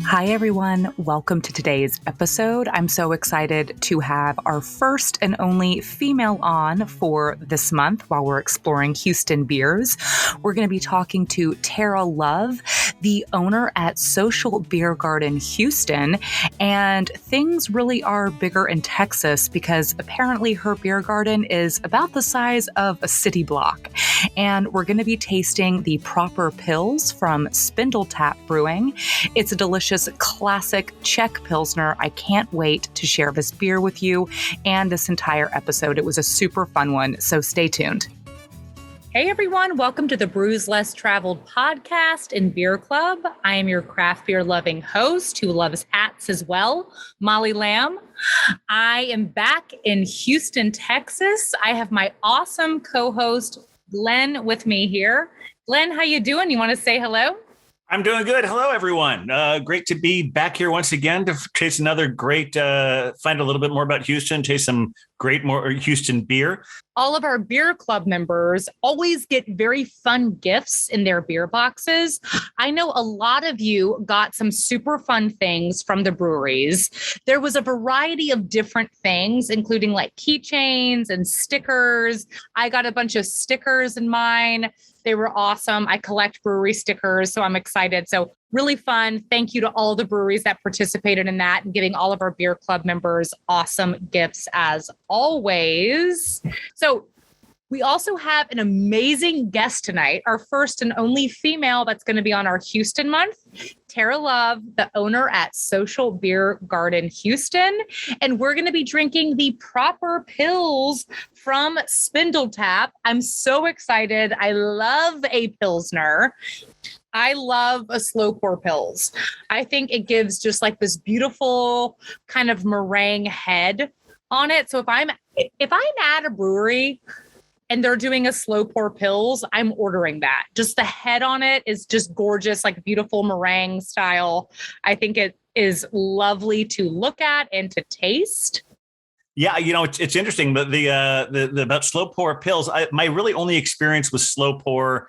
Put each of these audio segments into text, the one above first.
Hi, everyone. Welcome to today's episode. I'm so excited to have our first and only female on for this month while we're exploring Houston beers. We're going to be talking to Tara Love, the owner at Social Beer Garden Houston. And things really are bigger in Texas because apparently her beer garden is about the size of a city block. And we're going to be tasting the proper Pils from Spindletap Brewing. It's a delicious classic Czech Pilsner. I can't wait to share this beer with you and this entire episode. It was a super fun one, so stay tuned. Hey everyone, welcome to the Brews Less Traveled podcast and beer club. I am your craft beer loving host who loves hats as well, Molly Lamb. I am back in Houston, Texas. I have my awesome co-host Glenn with me here. Glenn, how you doing? You want to say hello? I'm doing good. Hello, everyone. Great to be back here once again to taste another great, find a little bit more about Houston, taste some great more Houston beer. All of our beer club members always get very fun gifts in their beer boxes. I know a lot of you got some super fun things from the breweries. There was a variety of different things, including like keychains and stickers. I got a bunch of stickers in mine. They were awesome. I collect brewery stickers, so I'm excited. So really fun. Thank you to all the breweries that participated in that and giving all of our beer club members awesome gifts as always. So we also have an amazing guest tonight, our first and only female that's going to be on our Houston month, Tara Love, the owner at Social Beer Garden Houston. And we're going to be drinking the proper Pils from Spindletap. I'm so excited. I love a Pilsner. I love a slow pour Pils. I think it gives just like this beautiful kind of meringue head on it. So if I'm at a brewery and they're doing a slow pour Pils, I'm ordering that. Just the head on it is just gorgeous, like beautiful meringue style. I think it is lovely to look at and to taste. Yeah, you know, it's interesting, but the about slow pour Pils, my really only experience with slow pour,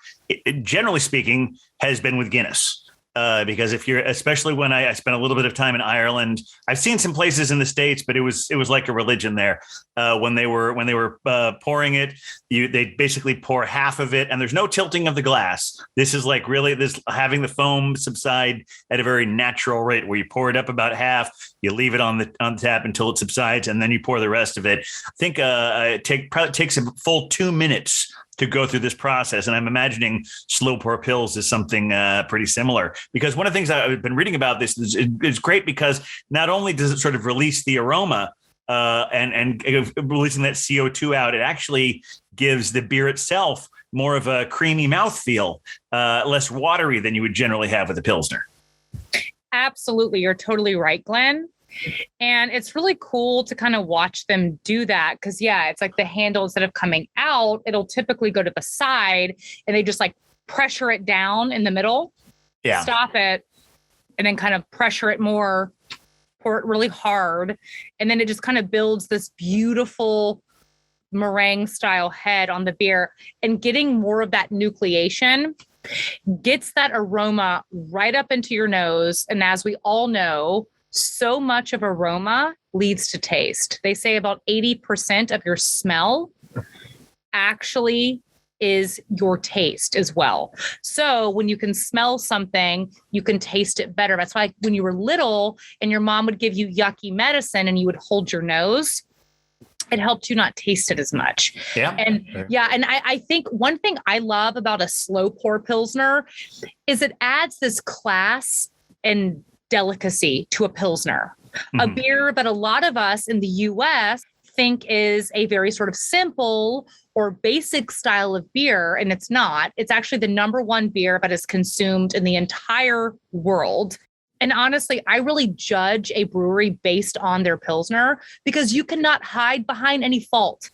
generally speaking, has been with Guinness. Because if you're, especially when I spent a little bit of time in Ireland, I've seen some places in the States, but it was like a religion there. When they were pouring it, they basically pour half of it, and there's no tilting of the glass. This is like really this having the foam subside at a very natural rate, where you pour it up about half, you leave it on the tap until it subsides, and then you pour the rest of it. I think it probably takes a full 2 minutes to go through this process. And I'm imagining slow pour Pils is something pretty similar, because one of the things I've been reading about this is great because not only does it sort of release the aroma and releasing that CO2 out, it actually gives the beer itself more of a creamy mouthfeel, less watery than you would generally have with a Pilsner. Absolutely. You're totally right, Glenn. And it's really cool to kind of watch them do that because, yeah, it's like the handle, instead of coming out, it'll typically go to the side and they just like pressure it down in the middle, stop it, and then kind of pressure it more, pour it really hard. And then it just kind of builds this beautiful meringue style head on the beer, and getting more of that nucleation gets that aroma right up into your nose. And as we all know, so much of aroma leads to taste. They say about 80% of your smell actually is your taste as well. So when you can smell something, you can taste it better. That's why when you were little and your mom would give you yucky medicine and you would hold your nose, it helped you not taste it as much. Yeah. And I think one thing I love about a slow pour Pilsner is it adds this class and delicacy to a Pilsner, a beer that a lot of us in the US think is a very sort of simple or basic style of beer. And it's not. It's actually the number one beer that is consumed in the entire world. And honestly, I really judge a brewery based on their Pilsner because you cannot hide behind any fault.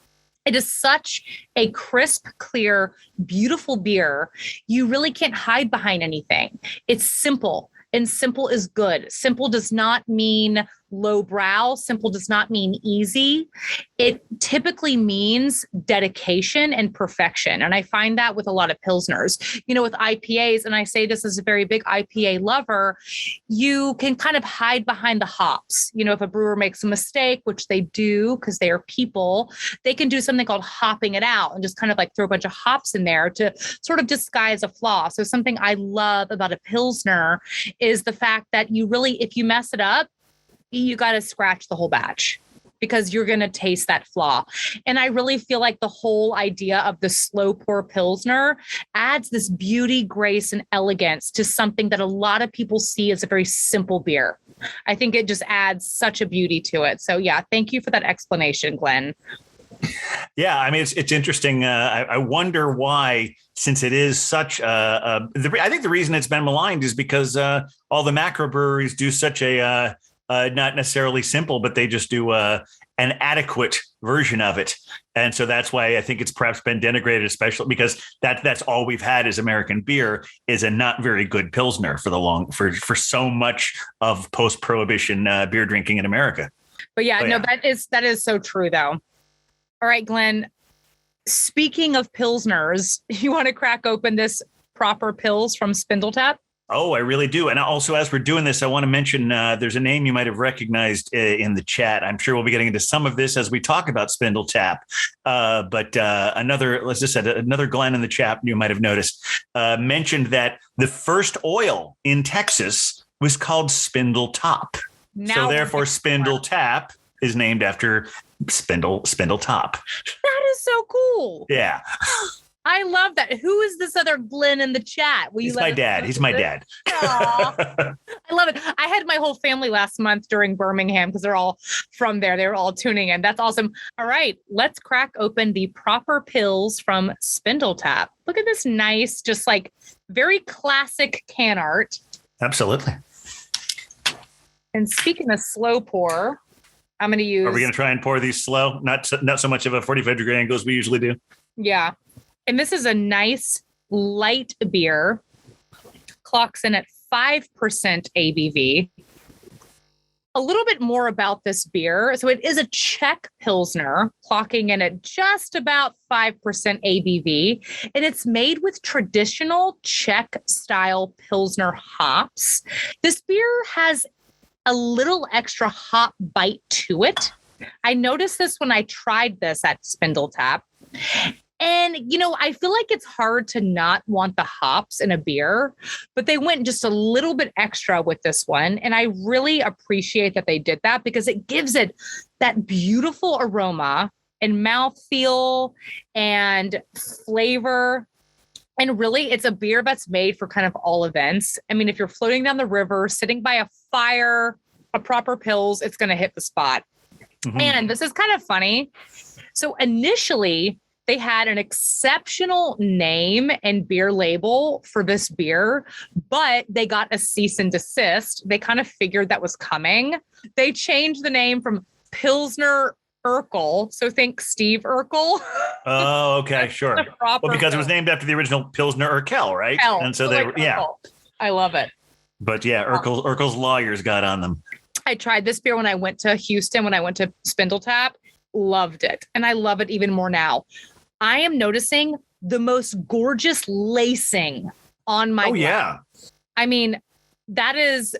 It is such a crisp, clear, beautiful beer. You really can't hide behind anything. It's simple. And simple is good. Simple does not mean lowbrow. Simple does not mean easy. It typically means dedication and perfection. And I find that with a lot of Pilsners, with IPAs, and I say this as a very big IPA lover, you can kind of hide behind the hops. If a brewer makes a mistake, which they do because they are people, they can do something called hopping it out and just kind of like throw a bunch of hops in there to sort of disguise a flaw. So something I love about a Pilsner is the fact that you really, if you mess it up, you got to scratch the whole batch because you're going to taste that flaw. And I really feel like the whole idea of the slow pour Pilsner adds this beauty, grace, and elegance to something that a lot of people see as a very simple beer. I think it just adds such a beauty to it. So yeah, thank you for that explanation, Glenn. Yeah, I mean, it's interesting. I wonder why, since it is such I think the reason it's been maligned is because all the macro breweries do such a not necessarily simple, but they just do an adequate version of it. And so that's why I think it's perhaps been denigrated, especially because that's all we've had as American beer is a not very good Pilsner for so much of post-prohibition beer drinking in America. But yeah, that is so true though. All right, Glenn, speaking of Pilsners, you want to crack open this proper Pils from Spindletap? Oh, I really do. And also, as we're doing this, I want to mention there's a name you might have recognized in the chat. I'm sure we'll be getting into some of this as we talk about Spindletap. But another Glenn in the chat you might have noticed mentioned that the first oil in Texas was called Spindletap. So therefore, Spindletap is named after Spindletap. That is so cool. Yeah. I love that. Who is this other Glenn in the chat? He's my dad. He's my dad. I love it. I had my whole family last month during Birmingham because they're all from there. They were all tuning in. That's awesome. All right, let's crack open the proper Pils from Spindletap. Look at this nice, just like very classic can art. Absolutely. And speaking of slow pour, I'm going to use... Are we going to try and pour these slow? Not so much of a 45-degree angle as we usually do? Yeah. And this is a nice light beer. Clocks in at 5% ABV. A little bit more about this beer. So it is a Czech Pilsner, clocking in at just about 5% ABV. And it's made with traditional Czech style Pilsner hops. This beer has a little extra hop bite to it. I noticed this when I tried this at Spindletap. And, I feel like it's hard to not want the hops in a beer, but they went just a little bit extra with this one. And I really appreciate that they did that because it gives it that beautiful aroma and mouthfeel and flavor. And really, it's a beer that's made for kind of all events. I mean, if you're floating down the river, sitting by a fire, a proper Pils, it's going to hit the spot. Mm-hmm. And this is kind of funny. So initially, they had an exceptional name and beer label for this beer, but they got a cease and desist. They kind of figured that was coming. They changed the name from Pilsner Urkel. So think Steve Urkel. Oh, okay, sure. Well, because it was named after the original Pilsner Urkel, right? And so I love it. But yeah, Urkel's lawyers got on them. I tried this beer when I went to Houston, when I went to Spindletap. Loved it. And I love it even more now. I am noticing the most gorgeous lacing on my glass. Yeah. I mean,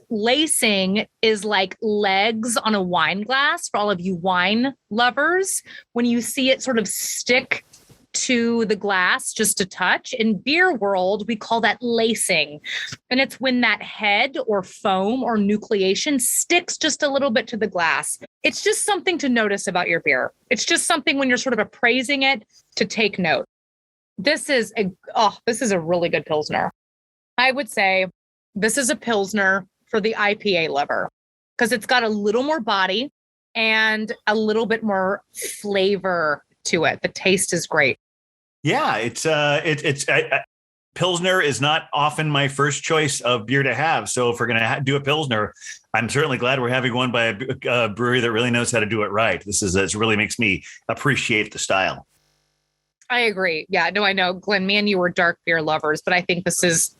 lacing is like legs on a wine glass for all of you wine lovers. When you see it sort of stick to the glass just a touch. In beer world, we call that lacing. And it's when that head or foam or nucleation sticks just a little bit to the glass. It's just something to notice about your beer. It's just something when you're sort of appraising it to take note. This is a really good Pilsner. I would say this is a Pilsner for the IPA lover because it's got a little more body and a little bit more flavor to it. The taste is great. Yeah, it's Pilsner is not often my first choice of beer to have. So if we're going to do a Pilsner, I'm certainly glad we're having one by a brewery that really knows how to do it right. This really makes me appreciate the style. I agree. Yeah, no, I know, Glenn, me and you were dark beer lovers, but I think this is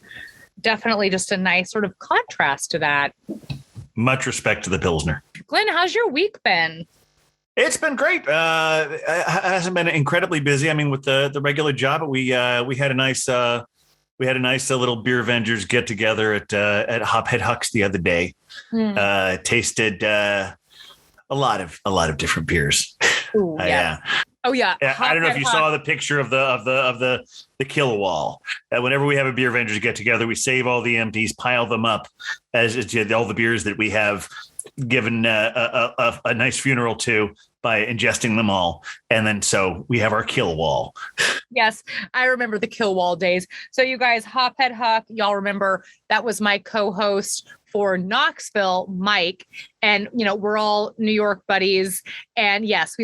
definitely just a nice sort of contrast to that. Much respect to the Pilsner. Glenn, how's your week been? It's been great. It hasn't been incredibly busy. I mean, with the regular job, but we had a nice little beer Avengers get together at Hophead Huck's the other day. Tasted a lot of different beers. Ooh, Yeah. Oh yeah. I don't know if you saw the picture of the kill wall. Whenever we have a beer Avengers get together, we save all the empties, pile them up as all the beers that we have given a nice funeral to by ingesting them all. And then so we have our kill wall. Yes, I remember the kill wall days. So you guys, Hophead Huck, y'all remember that was my co-host for Knoxville, Mike. And, we're all New York buddies. And yes,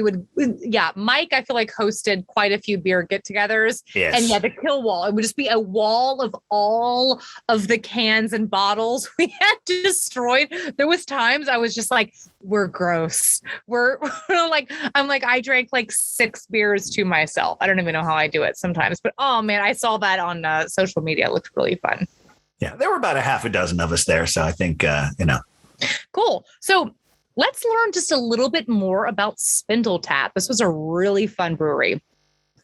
Mike, I feel like hosted quite a few beer get-togethers. Yes. And the kill wall, it would just be a wall of all of the cans and bottles we had destroyed. There was times I was just like, we're gross. We're I drank like 6 beers to myself. I don't even know how I do it sometimes, but oh man, I saw that on social media. It looked really fun. Yeah, there were about a half a dozen of us there. So I think, Cool. So let's learn just a little bit more about Spindletap. This was a really fun brewery.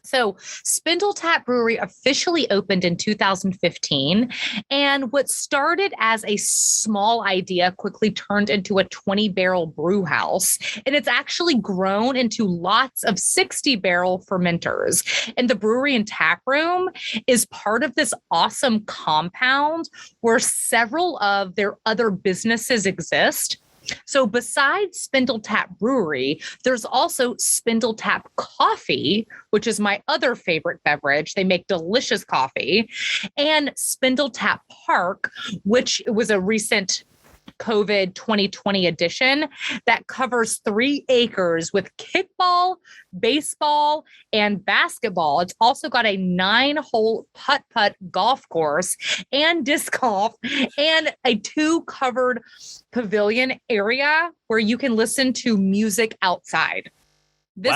So Spindletap Brewery officially opened in 2015. And what started as a small idea quickly turned into a 20-barrel brew house. And it's actually grown into lots of 60-barrel fermenters. And the brewery and tap room is part of this awesome compound where several of their other businesses exist. So besides Spindletap Brewery, there's also Spindletap Coffee, which is my other favorite beverage. They make delicious coffee. And Spindletap Park, which was a recent COVID 2020 edition that covers 3 acres with kickball, baseball, and basketball. It's also got a 9-hole putt-putt golf course and disc golf and a 2 covered pavilion area where you can listen to music outside. This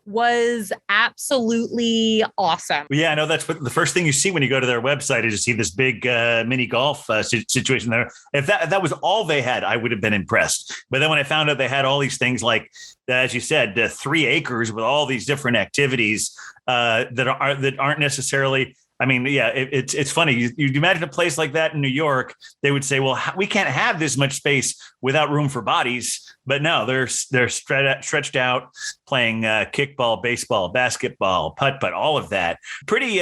was absolutely awesome. Yeah, I know that's what the first thing you see when you go to their website is you see this big mini golf situation there. If that was all they had, I would have been impressed. But then when I found out they had all these things like, as you said, 3 acres with all these different activities that aren't necessarily. I mean, yeah, it's funny. You imagine a place like that in New York, they would say, well, we can't have this much space without room for bodies. But no, they're stretched out, playing kickball, baseball, basketball, putt-putt, all of that. Pretty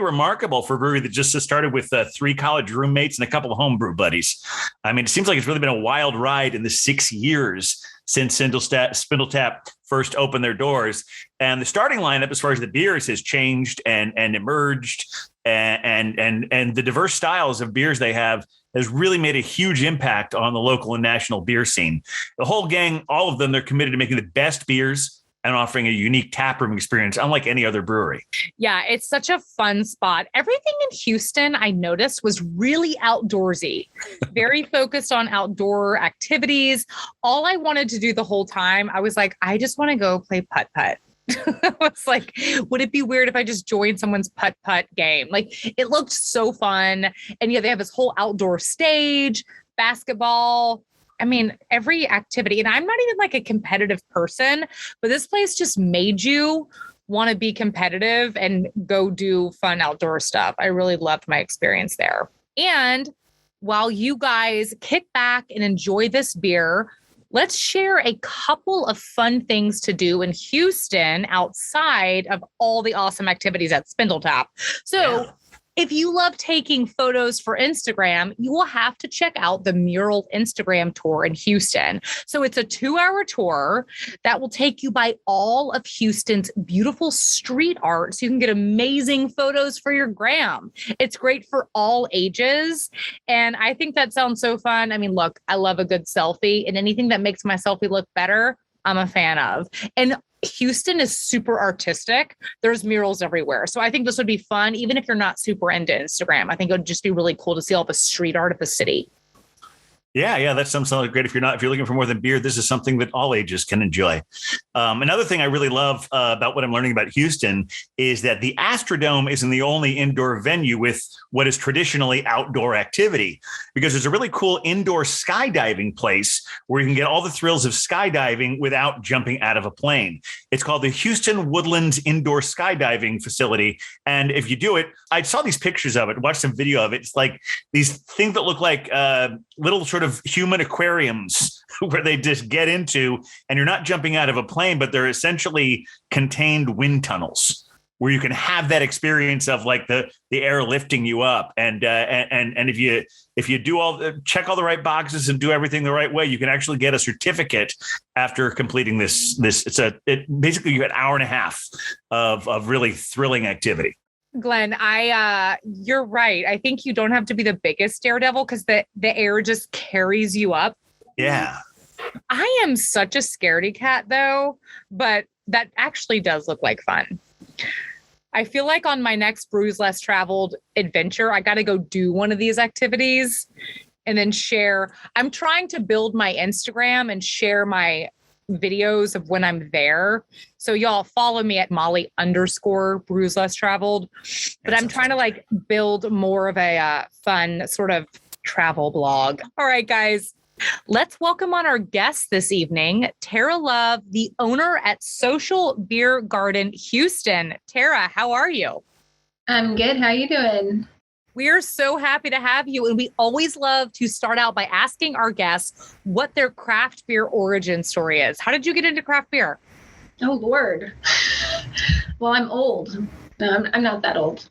remarkable for a brewery that just started with 3 college roommates and a couple of homebrew buddies. I mean, it seems like it's really been a wild ride in the 6 years since Spindletap first opened their doors. And the starting lineup, as far as the beers, has changed and emerged, and the diverse styles of beers they have has really made a huge impact on the local and national beer scene. The whole gang, all of them, they're committed to making the best beers and offering a unique taproom experience, unlike any other brewery. Yeah, it's such a fun spot. Everything in Houston, I noticed, was really outdoorsy, very focused on outdoor activities. All I wanted to do the whole time, I was like, I just want to go play putt-putt. I was like, would it be weird if I just joined someone's putt-putt game? Like, it looked so fun. And yeah, they have this whole outdoor stage, basketball. I mean, every activity. And I'm not even like a competitive person, but this place just made you want to be competitive and go do fun outdoor stuff. I really loved my experience there. And while you guys kick back and enjoy this beer, let's share a couple of fun things to do in Houston outside of all the awesome activities at Spindletap. So if you love taking photos for Instagram, you will have to check out the Mural Instagram tour in Houston. So it's a 2-hour tour that will take you by all of Houston's beautiful street art so you can get amazing photos for your gram. It's great for all ages. And I think that sounds so fun. I mean, look, I love a good selfie, and anything that makes my selfie look better, I'm a fan of. And Houston is super artistic. There's murals everywhere. So I think this would be fun, even if you're not super into Instagram. I think it would just be really cool to see all the street art of the city. Yeah, that sounds great. If you're looking for more than beer, this is something that all ages can enjoy. Another thing I really love about what I'm learning about Houston is that the Astrodome isn't the only indoor venue with what is traditionally outdoor activity, because there's a really cool indoor skydiving place where you can get all the thrills of skydiving without jumping out of a plane. It's called the Houston Woodlands Indoor Skydiving Facility. And if you do it, I saw these pictures of it, watched some video of it. It's like these things that look like little sort of human aquariums where they just get into, and you're not jumping out of a plane, but they're essentially contained wind tunnels where you can have that experience of like the air lifting you up. And if you do check all the right boxes and do everything the right way, you can actually get a certificate after completing this. Basically you get an hour and a half of really thrilling activity. Glenn, you're right. I think you don't have to be the biggest daredevil because the air just carries you up. Yeah. I am such a scaredy cat though, but that actually does look like fun. I feel like on my next Brews Less Traveled adventure, I got to go do one of these activities and then share. I'm trying to build my Instagram and share my videos of when I'm there. So y'all follow me at Molly_Brews Less Traveled. But I'm trying to like build more of a fun sort of travel blog. All right, guys. Let's welcome on our guest this evening, Tara Love, the owner at Social Beer Garden Houston. Tara, how are you? I'm good. How you doing? We are so happy to have you. And we always love to start out by asking our guests what their craft beer origin story is. How did you get into craft beer? Oh, Lord. Well, I'm old. No, I'm not that old.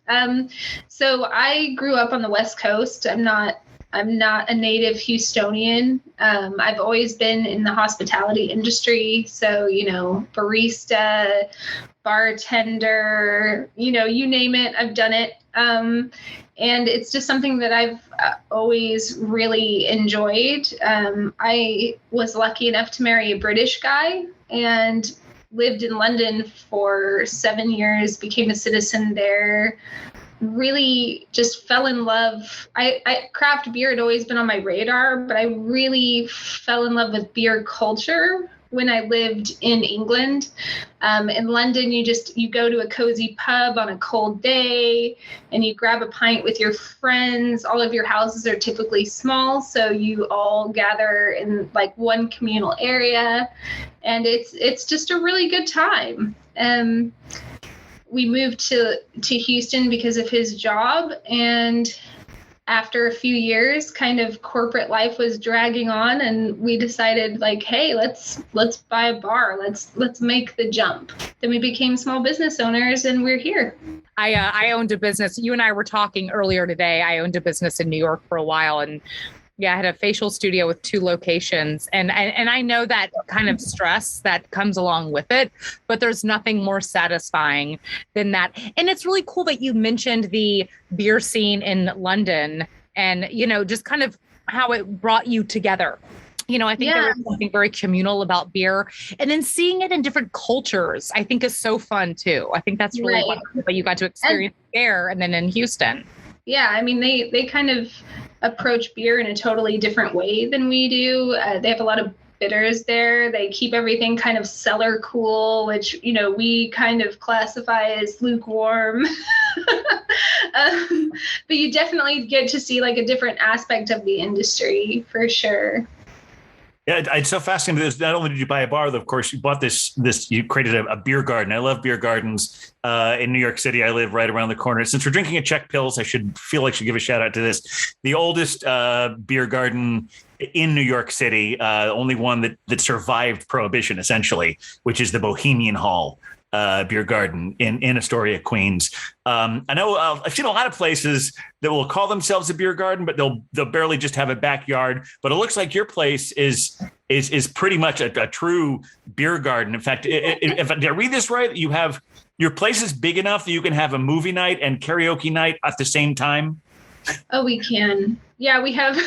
So I grew up on the West Coast. I'm not a native Houstonian. I've always been in the hospitality industry. So, barista, bartender, you name it, I've done it. And it's just something that I've always really enjoyed. I was lucky enough to marry a British guy and lived in London for 7 years, became a citizen there. Really just fell in love. Craft beer had always been on my radar, but I really fell in love with beer culture when I lived in England. In London, you go to a cozy pub on a cold day and you grab a pint with your friends. All of your houses are typically small, so you all gather in like one communal area, and it's just a really good time. We moved to Houston because of his job, and after a few years, kind of corporate life was dragging on, and we decided like, hey, let's buy a bar. Let's make the jump. Then we became small business owners, and we're here. I owned a business. You and I were talking earlier today. I owned a business in New York for a while, and yeah, I had a facial studio with 2 locations, and I know that kind of stress that comes along with it, but there's nothing more satisfying than that. And it's really cool that you mentioned the beer scene in London and, just kind of how it brought you together. I think there was something very communal about beer, and then seeing it in different cultures, I think is so fun too. I think that's really wonderful that you got to experience there and then in Houston. Yeah, I mean, they kind of approach beer in a totally different way than we do. They have a lot of bitters there. They keep everything kind of cellar cool, which, we kind of classify as lukewarm. But you definitely get to see like a different aspect of the industry for sure. Yeah, it's so fascinating. Not only did you buy a bar, though, of course, you bought this. You created a beer garden. I love beer gardens in New York City. I live right around the corner. Since we're drinking a Czech Pils, I should give a shout out to this. The oldest beer garden in New York City, only one that survived Prohibition, essentially, which is the Bohemian Hall beer garden in Astoria, Queens. I know I've seen a lot of places that will call themselves a beer garden, but they'll barely just have a backyard. But it looks like your place is pretty much a true beer garden. In fact, if I read this right, your place is big enough that you can have a movie night and karaoke night at the same time. Oh, we can. Yeah, we have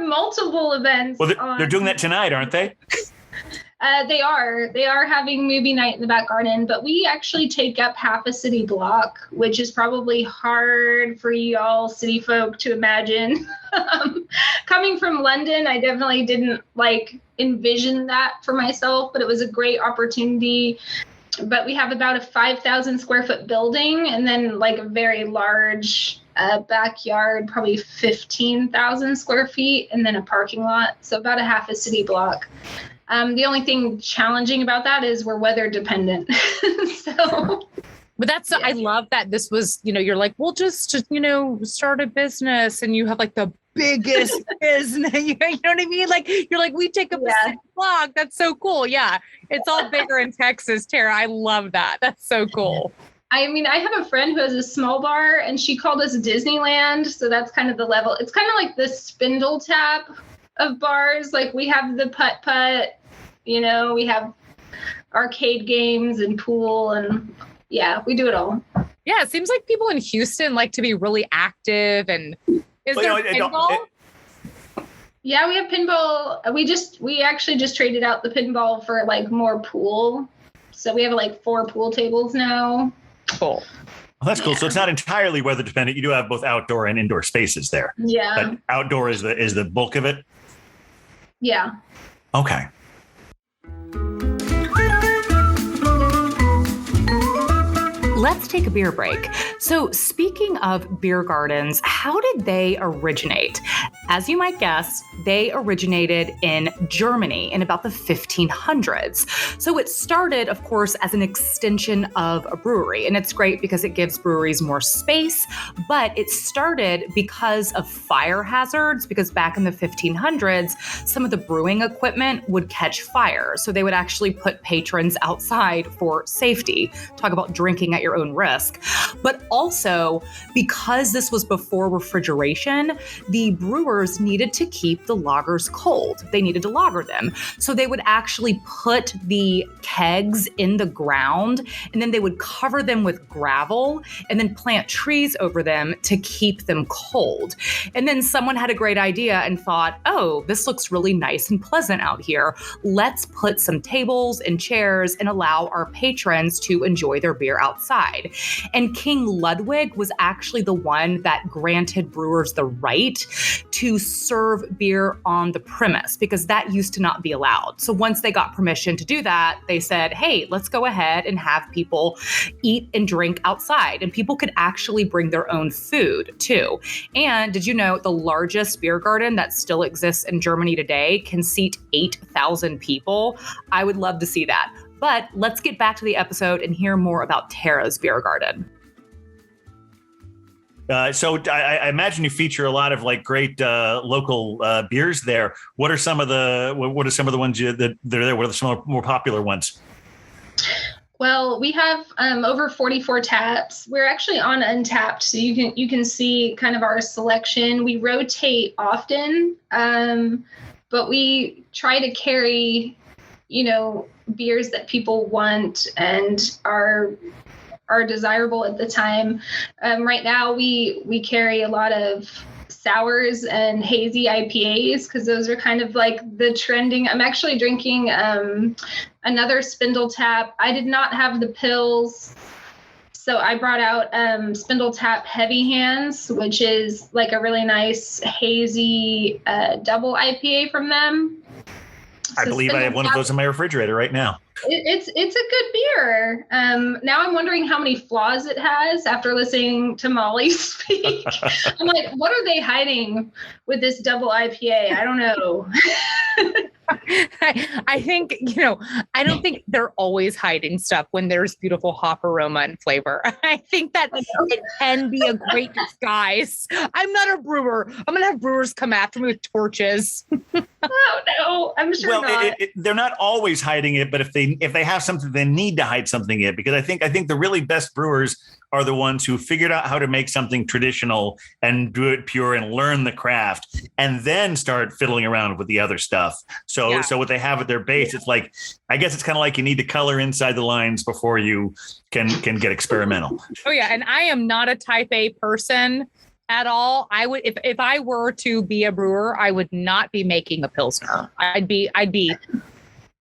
multiple events. Well, they're doing that tonight, aren't they? They are having movie night in the back garden, but we actually take up half a city block, which is probably hard for y'all city folk to imagine. Coming from London, I definitely didn't envision that for myself, but it was a great opportunity. But we have about a 5,000 square foot building, and then a very large backyard, probably 15,000 square feet, and then a parking lot. So about a half a city block. The only thing challenging about that is we're weather dependent. But that's, I love that this was, you're like, we'll just, start a business, and you have the biggest business, you know what I mean? You're like, we take up a city block. That's so cool. Yeah. It's all bigger in Texas, Tara. I love that. That's so cool. I mean, I have a friend who has a small bar, and she called us Disneyland. So that's kind of the level. It's kind of like the Spindle Tap of bars. We have the putt-putt, we have arcade games and pool, and we do it all. Yeah. It seems like people in Houston like to be really active. And is there pinball? Yeah, we have pinball. We actually just traded out the pinball for more pool. So we have 4 pool tables now. Cool. Well, that's cool. So it's not entirely weather dependent. You do have both outdoor and indoor spaces there. Yeah. But outdoor is the bulk of it. Yeah. Okay. Let's take a beer break. So speaking of beer gardens, how did they originate? As you might guess, they originated in Germany in about the 1500s. So it started, of course, as an extension of a brewery. And it's great because it gives breweries more space, but it started because of fire hazards, because back in the 1500s, some of the brewing equipment would catch fire. So they would actually put patrons outside for safety. Talk about drinking at your own risk. But also, because this was before refrigeration, the brewers needed to keep the lagers cold. They needed to lager them. So they would actually put the kegs in the ground, and then they would cover them with gravel and then plant trees over them to keep them cold. And then someone had a great idea and thought, oh, this looks really nice and pleasant out here. Let's put some tables and chairs and allow our patrons to enjoy their beer outside. And King Ludwig was actually the one that granted brewers the right to serve beer on the premise, because that used to not be allowed. So once they got permission to do that, they said, hey, let's go ahead and have people eat and drink outside. And people could actually bring their own food too. And did you know the largest beer garden that still exists in Germany today can seat 8,000 people? I would love to see that. But let's get back to the episode and hear more about Tara's beer garden. So I imagine you feature a lot of great local beers there. What are some of the ones that are there? What are some more popular ones? Well, we have over 44 taps. We're actually on Untapped, so you can see kind of our selection. We rotate often, but we try to carry, beers that people want and are desirable at the time. Right now, we carry a lot of sours and hazy IPAs because those are kind of the trending. I'm actually drinking another Spindle Tap. I did not have the pills, so I brought out Spindletap Heavy Hands, which is a really nice hazy double IPA from them. I believe I have one of those in my refrigerator right now. It's a good beer. Now I'm wondering how many flaws it has after listening to Molly speak. I'm like, what are they hiding with this double IPA? I don't know. I think, I don't think they're always hiding stuff when there's beautiful hop aroma and flavor. I think that it can be a great disguise. I'm not a brewer. I'm going to have brewers come after me with torches. Oh, no, I'm sure not. They're not always hiding it, but if they have something, they need to hide something in, because I think the really best brewers are the ones who figured out how to make something traditional and do it pure and learn the craft and then start fiddling around with the other stuff. So what they have at their base, it's I guess it's kind of like you need to color inside the lines before you can get experimental. Oh yeah. And I am not a type A person at all. I would, if I were to be a brewer, I would not be making a Pilsner. I'd be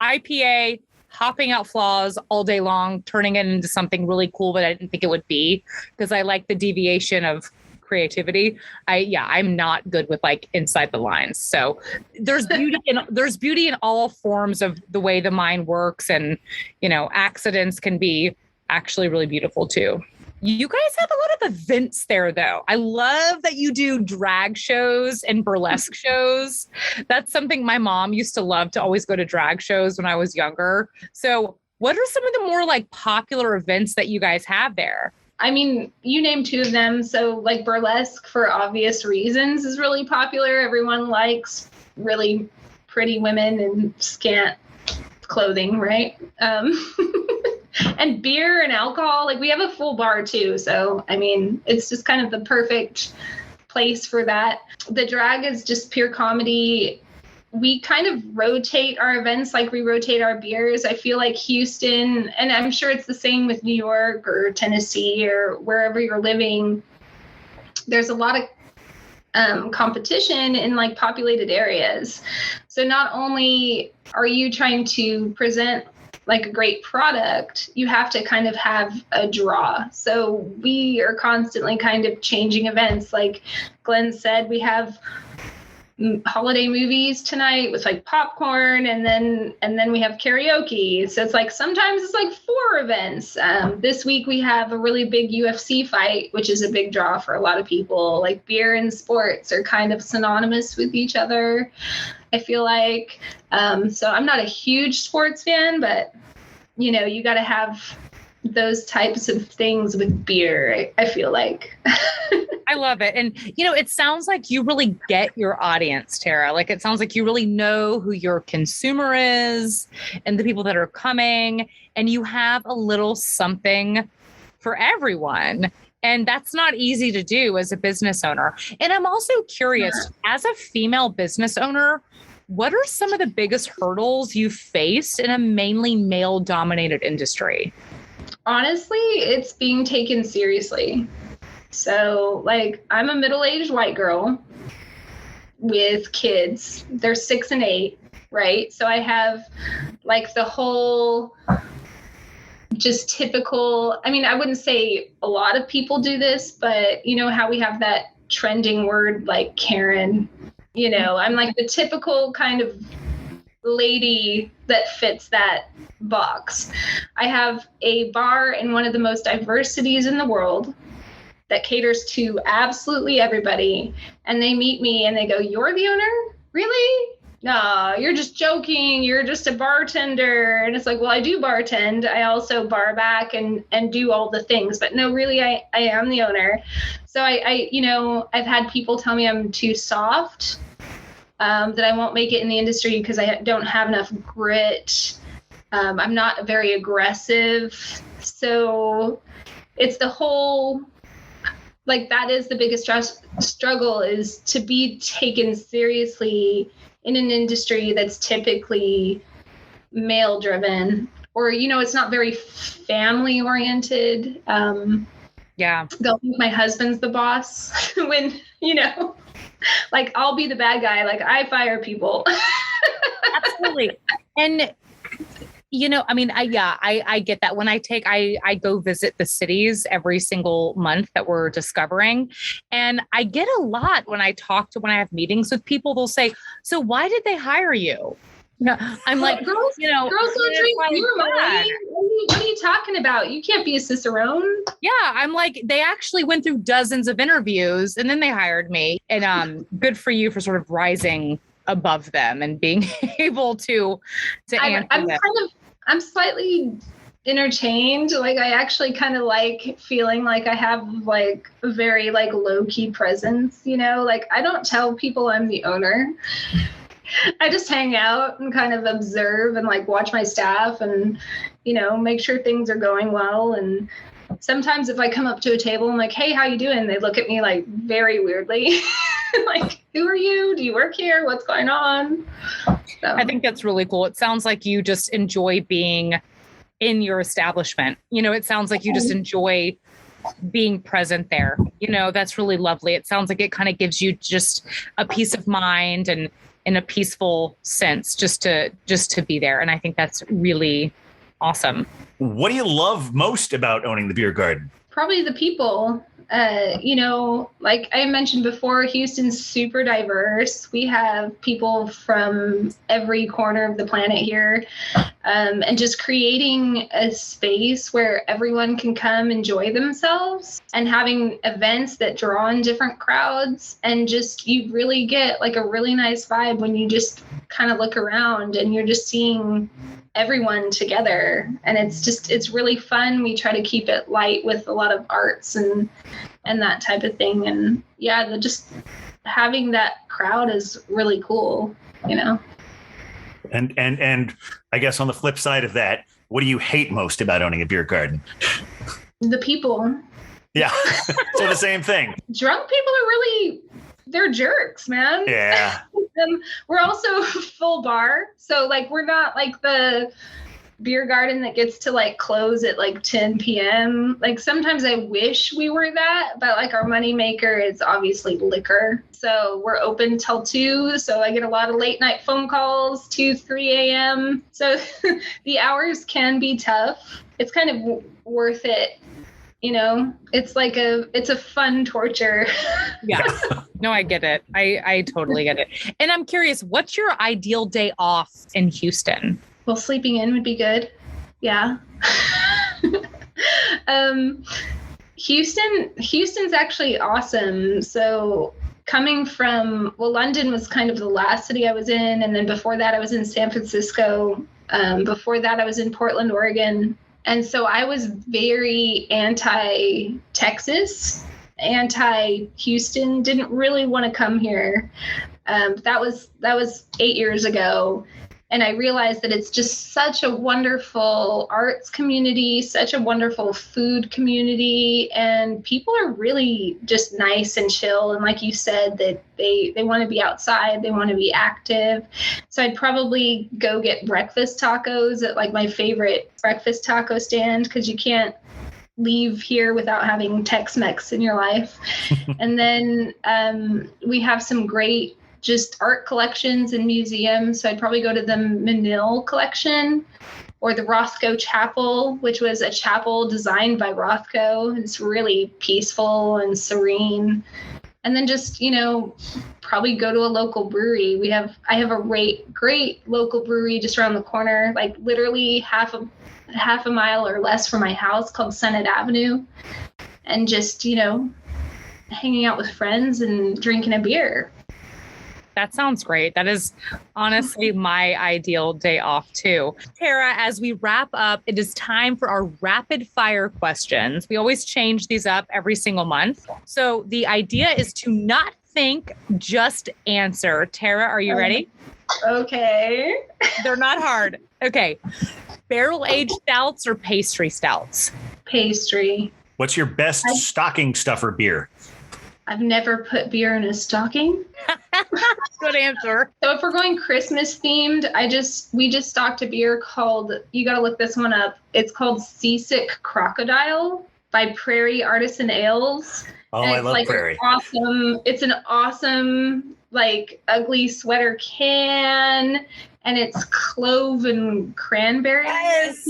IPA, hopping out flaws all day long, turning it into something really cool that I didn't think it would be, because I like the deviation of creativity. I'm not good with like inside the lines. So there's beauty in all forms of the way the mind works, and accidents can be actually really beautiful too. You guys have a lot of events there, though. I love that you do drag shows and burlesque shows. That's something my mom used to love, to always go to drag shows when I was younger. So what are some of the more like popular events that you guys have there? I mean, you named two of them. So like burlesque, for obvious reasons, is really popular. Everyone likes really pretty women in scant clothing, right? And beer and alcohol, like we have a full bar too. So, I mean, it's just kind of the perfect place for that. The drag is just pure comedy. We kind of rotate our events like we rotate our beers. I feel like Houston, and I'm sure it's the same with New York or Tennessee or wherever you're living, there's a lot of competition in like populated areas. So not only are you trying to present like a great product, you have to kind of have a draw. So we are constantly kind of changing events. Like Glenn said, we have holiday movies tonight with like popcorn, and then we have karaoke. So it's like sometimes it's like 4 events. This week we have a really big UFC fight, which is a big draw for a lot of people. Like beer and sports are kind of synonymous with each other, I feel like. So I'm not a huge sports fan, but you got to have those types of things with beer, I feel like. I love it. And, it sounds like you really get your audience, Tara. Like, it sounds like you really know who your consumer is and the people that are coming, and you have a little something for everyone. And that's not easy to do as a business owner. And I'm also curious, as a female business owner, what are some of the biggest hurdles you faced in a mainly male-dominated industry? Honestly, it's being taken seriously. So, like, I'm a middle-aged white girl with kids. They're 6 and 8, right? So I have, like, the whole just typical, I mean, I wouldn't say a lot of people do this, but how we have that trending word like Karen. I'm like the typical kind of lady that fits that box. I have a bar in one of the most diverse cities in the world that caters to absolutely everybody. And they meet me and they go, "You're the owner? Really? No, you're just joking. You're just a bartender." And it's like, well, I do bartend. I also bar back and do all the things. But no, really, I am the owner. So I've had people tell me I'm too soft, that I won't make it in the industry because I don't have enough grit. I'm not very aggressive. So it's the whole, like, that is the biggest struggle, is to be taken seriously in an industry that's typically male driven, or, it's not very family oriented. Yeah. They'll think my husband's the boss when, like, I'll be the bad guy. Like, I fire people. Absolutely. And, I mean, I get that. When I go visit the cities every single month that we're discovering. And I get a lot when I have meetings with people, they'll say, "So why did they hire you?" I'm like, girls don't drink beer, Molly. What are you talking about? You can't be a cicerone. Yeah, I'm like, they actually went through dozens of interviews and then they hired me. And good for you for sort of rising above them and being able to answer them. I'm slightly interchange. Like, I actually kind of like feeling like I have like a very like low key presence. Like, I don't tell people I'm the owner. I just hang out and kind of observe and like watch my staff and, make sure things are going well. And sometimes if I come up to a table, I'm like, "Hey, how you doing?" They look at me like very weirdly. Like, "Who are you? Do you work here? What's going on?" So. I think that's really cool. It sounds like you just enjoy being in your establishment. It sounds like you just enjoy being present there. That's really lovely. It sounds like it kind of gives you just a peace of mind and in a peaceful sense, just to be there. And I think that's really awesome. What do you love most about owning the beer garden? Probably the people. Like I mentioned before, Houston's super diverse. We have people from every corner of the planet here, and just creating a space where everyone can come enjoy themselves and having events that draw in different crowds. And just, you really get like a really nice vibe when you just kind of look around and you're just seeing everyone together, and it's really fun. We try to keep it light with a lot of arts and that type of thing, and just having that crowd is really cool, And I guess on the flip side of that, what do you hate most about owning a beer garden? The people. Yeah. So the same thing. Drunk people are really, they're jerks, man. Yeah. We're also full bar. So like, we're not like the beer garden that gets to like close at like 10 p.m. Like sometimes I wish we were that, but like our money maker is obviously liquor. So we're open till 2. So I get a lot of late night phone calls, 2, 3 a.m. So the hours can be tough. It's kind of worth it. It's like it's a fun torture. Yeah. No, I get it. I totally get it. And I'm curious, what's your ideal day off in Houston? Well, sleeping in would be good. Yeah. Houston's actually awesome. So coming from, London was kind of the last city I was in. And then before that, I was in San Francisco. Before that, I was in Portland, Oregon. And so I was very anti-Texas, anti-Houston, didn't really want to come here. That was 8 years ago. And I realized that it's just such a wonderful arts community, such a wonderful food community, and people are really just nice and chill. And like you said, that they want to be outside, they want to be active. So I'd probably go get breakfast tacos at like my favorite breakfast taco stand, because you can't leave here without having Tex-Mex in your life. And then we have some great just art collections and museums. So I'd probably go to the Manil collection or the Rothko Chapel, which was a chapel designed by Rothko. It's really peaceful and serene. And then just, probably go to a local brewery. I have a great local brewery just around the corner, like literally half a mile or less from my house, called Senate Avenue. And just, hanging out with friends and drinking a beer. That sounds great. That is honestly my ideal day off too. Tara, as we wrap up, it is time for our rapid fire questions. We always change these up every single month. So the idea is to not think, just answer. Tara, are you ready? Okay. They're not hard. Okay. Barrel-aged stouts or pastry stouts? Pastry. What's your best stocking stuffer beer? I've never put beer in a stocking. Good answer. So if we're going Christmas themed, we just stocked a beer called, you got to look this one up. It's called Seasick Crocodile by Prairie Artisan Ales. Oh, I love Prairie. It's an awesome, like, ugly sweater can, and it's clove and cranberry. Yes.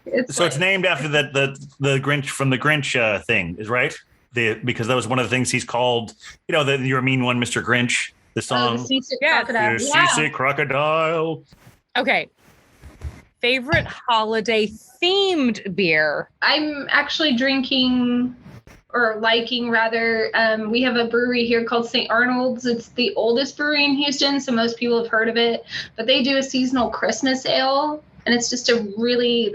It's named after the Grinch from the Grinch thing, is right? Because that was one of the things he's called, You're a Mean One, Mr. Grinch, the song. The Seasick Crocodile. Seasick Crocodile. Okay. Favorite holiday themed beer? I'm actually drinking, or liking rather, we have a brewery here called St. Arnold's. It's the oldest brewery in Houston, so most people have heard of it. But they do a seasonal Christmas ale, and it's just a really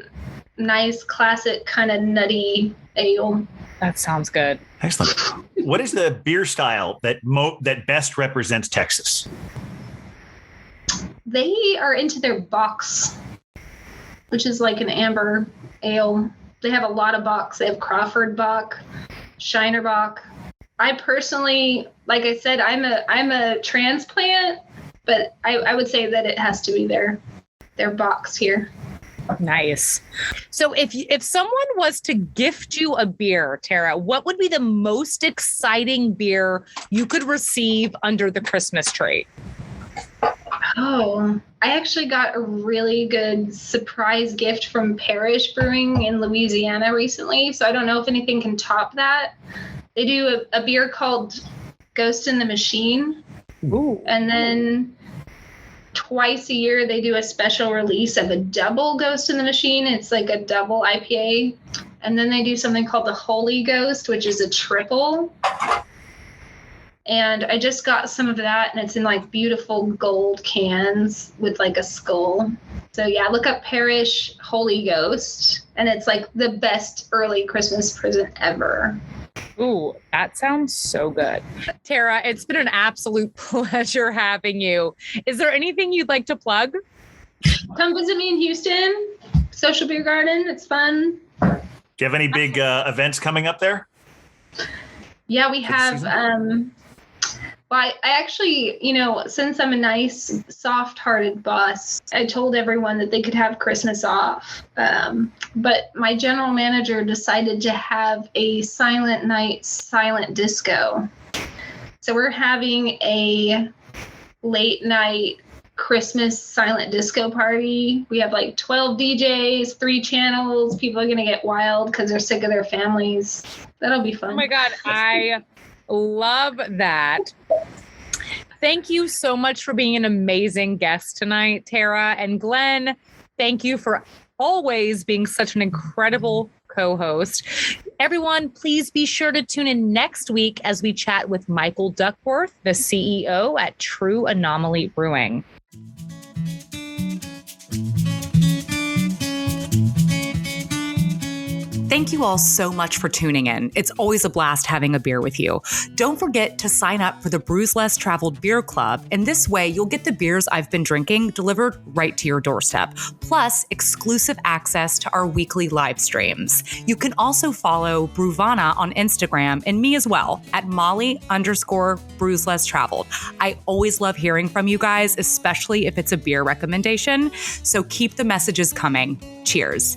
nice, classic, kind of nutty ale. That sounds good. Excellent. What is the beer style that best represents Texas? They are into their Bocks, which is like an amber ale. They have a lot of Bocks. They have Crawford Bock, Shiner Bock. I personally, like I said, I'm a transplant, but I would say that it has to be their Bocks here. Nice. So if someone was to gift you a beer, Tara, what would be the most exciting beer you could receive under the Christmas tree? Oh, I actually got a really good surprise gift from Parish Brewing in Louisiana recently. So I don't know if anything can top that. They do a beer called Ghost in the Machine. Ooh. And then twice a year, they do a special release of a double Ghost in the Machine. It's like a double IPA. And then they do something called the Holy Ghost, which is a triple. And I just got some of that, and it's in like beautiful gold cans with like a skull. So yeah, look up Parish Holy Ghost, and it's like the best early Christmas present ever. Ooh, that sounds so good. Tara, it's been an absolute pleasure having you. Is there anything you'd like to plug? Come visit me in Houston, Social Beer Garden. It's fun. Do you have any big events coming up there? Yeah, we have. Well, I actually, since I'm a nice, soft-hearted boss, I told everyone that they could have Christmas off. But my general manager decided to have a silent night, silent disco. So we're having a late night Christmas silent disco party. We have like 12 DJs, 3 channels. People are going to get wild because they're sick of their families. That'll be fun. Oh my God, I love that. Thank you so much for being an amazing guest tonight, Tara. And Glenn, thank you for always being such an incredible co-host. Everyone, please be sure to tune in next week as we chat with Michael Duckworth, the CEO at True Anomaly Brewing. Thank you all so much for tuning in. It's always a blast having a beer with you. Don't forget to sign up for the Brews Less Traveled Beer Club, and this way you'll get the beers I've been drinking delivered right to your doorstep, plus exclusive access to our weekly live streams. You can also follow Brewvana on Instagram and me as well at Molly_Brews Less Traveled. I always love hearing from you guys, especially if it's a beer recommendation. So keep the messages coming. Cheers.